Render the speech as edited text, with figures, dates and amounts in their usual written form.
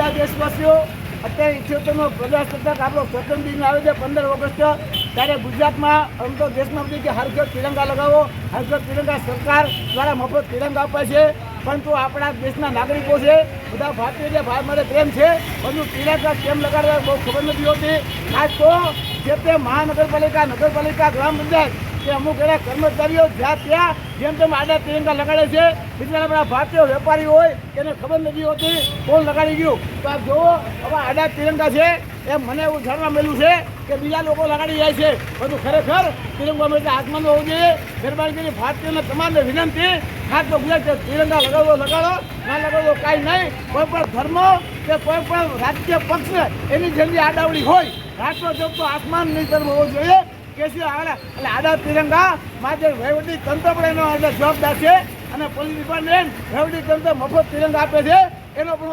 બધા દેશવાસીઓ અત્યારે 78મો પ્રજાસત્તાક આપણો સ્વતંત્ર દિન આવે છે 15 ઓગસ્ટ, ત્યારે ગુજરાતમાં આમ તો દેશમાં બધી કે હર ઘર તિરંગા લગાવો, હર ઘર તિરંગા સરકાર દ્વારા મફત તિરંગા અપાય છે, પરંતુ આપણા દેશના નાગરિકો છે બધા ભારતીય છે, ભારત માટે પ્રેમ છે, બધું તિરંગા કેમ લગાડવા બહુ ખબર નથી હોતી. ખાસ તો જે તે મહાનગરપાલિકા, નગરપાલિકા, ગ્રામ પંચાયત કે અમુક એના કર્મચારીઓ જ્યાં ત્યાં જેમ તેમ આડા તિરંગા લગાડે છે. બીજા આપણા ભારતીય વેપારી હોય એને ખબર નથી હોતી કોણ લગાડી ગયું. તો આપ જુઓ હવે આડા તિરંગા છે એમ મને એવું જાણવા મળ્યું છે કે બીજા લોકો લગાડી જાય છે. બધું ખરેખર તિરંગા એટલે આસમાન હોવું જોઈએ. મહેરબાની કરી ભારતીયોને તમામને વિનંતી, ખાસ તો ગુજરાત તિરંગા લગાડો, ના લગાડો કાંઈ નહીં. કોઈ પણ ધર્મ કે કોઈ પણ રાજકીય પક્ષ એની જેટલી આડાવડી હોય, રાષ્ટ્ર જોગ તો આસમાન ની તરફ હોવો જોઈએ. કે છે એટલે આડા તિરંગા માટે વહીવટી તંત્ર પણ એનો જવાબદાર છે, અને પોલીસ ડિપાર્ટમેન્ટ વહીવટી તંત્ર મફત તિરંગા આપે છે એનો પણ